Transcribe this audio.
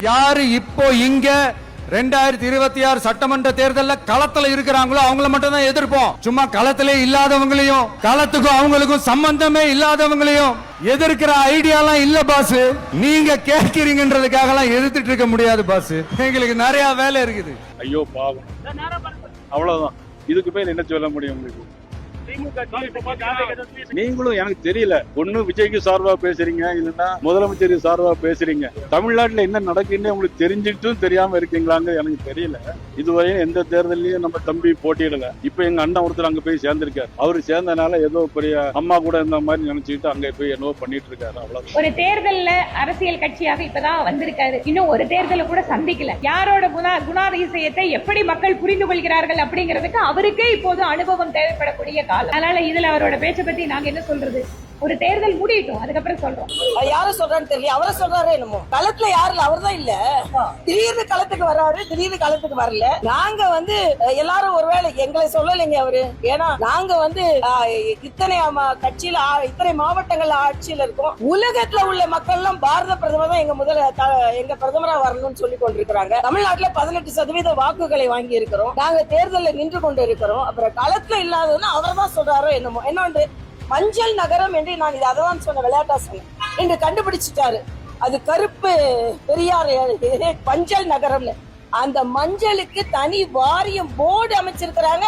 யாரு இப்போ இங்க 2026 சட்டமன்ற தேர்தலில் களத்துல இருக்கிறாங்களோ அவங்கள மட்டும் தான் எதிர்ப்போம். சும்மா களத்திலே இல்லாதவங்களையும் களத்துக்கும் அவங்களுக்கும் சம்பந்தமே இல்லாதவங்களையும் எதிர்க்கிற ஐடியாலாம் இல்ல பாஸ். நீங்க கேட்கிறீங்கன்றதுக்காக எல்லாம் எதிர்த்துட்டு இருக்க முடியாது பாஸ். எங்களுக்கு நிறைய வேலை இருக்குது. ஐயோ பாவம், அவ்வளவுதான். இதுக்கு பேர் என்ன சொல்ல முடியும் உங்களுக்கு? நீங்களும் எனக்கு தெரியல, ஒண்ணு விஜய்க்கு சார்பா பேசுறீங்க, இல்லன்னா முதலமைச்சருக்கு சார்பா பேசுறீங்க. தமிழ்நாட்டுல என்ன நடக்குன்னு உங்களுக்கு தெரிஞ்சிட்டும் தெரியாம இருக்கீங்களாங்க எனக்கு தெரியல. இதுவரையும் எந்த தேர்தலையும் நம்ம தம்பி போட்டியிடல. இப்ப எங்க அண்ணன் ஒருத்தர் அங்க போய் சேர்ந்திருக்காரு. அவரு சேர்ந்தனால ஏதோ பெரிய அம்மா கூட இந்த மாதிரி நினைச்சுக்கிட்டு அங்க போய் என்னவோ பண்ணிட்டு இருக்காரு. அவ்வளவு. ஒரு தேர்தல்ல அரசியல் கட்சியாக இப்பதான் வந்திருக்காரு. இன்னும் ஒரு தேர்தலை கூட சந்திக்கல. யாரோட குணாதிசயத்தை எப்படி மக்கள் புரிந்து கொள்கிறார்கள் அப்படிங்கிறதுக்கு அவருக்கே இப்போது அனுபவம் தேவைப்படக்கூடிய காலம். அதனால இதுல அவரோட பேச்சை பத்தி நாங்க என்ன சொல்றது? ஒரு தேர்தல் முடியட்டும், அதுக்கப்புறம் சொல்றோம். யாரும் சொல்றான்னு தெரியல, அவரை சொல்றாரு என்னமோ. களத்துல யாருல அவர் தான் இல்ல. திடீர்னு களத்துக்கு வர்றாரு, திடீர்னு களத்துக்கு வரல. நாங்க எல்லாரும் ஒருவேளை எங்களை சொல்லலைங்க அவரு. ஏன்னா நாங்க இத்தனை கட்சியில இத்தனை மாவட்டங்கள்ல ஆட்சியில இருக்கோம். உலகத்துல உள்ள மக்கள் எல்லாம் பாரத பிரதமர் தான் எங்க பிரதமரா வரணும்னு சொல்லி கொண்டிருக்கிறாங்க. தமிழ்நாட்டுல 18% வாக்குகளை வாங்கி இருக்கிறோம். நாங்க தேர்தலில் நின்று கொண்டு இருக்கிறோம். அப்புறம் களத்துல இல்லாததுன்னு அவர் தான் சொல்றாரோ என்னமோ. என்ன மஞ்சள் நகரம் என்று நான் இதை அதான் சொன்ன, விளையாட்டா சொன்னேன் என்று கண்டுபிடிச்சிட்டாரு. அது கருப்பு பெரியார் மஞ்சள் நகரம்னு. அந்த மஞ்சளுக்கு தனி வாரியம் போர்டு அமைச்சிருக்கிறாங்க.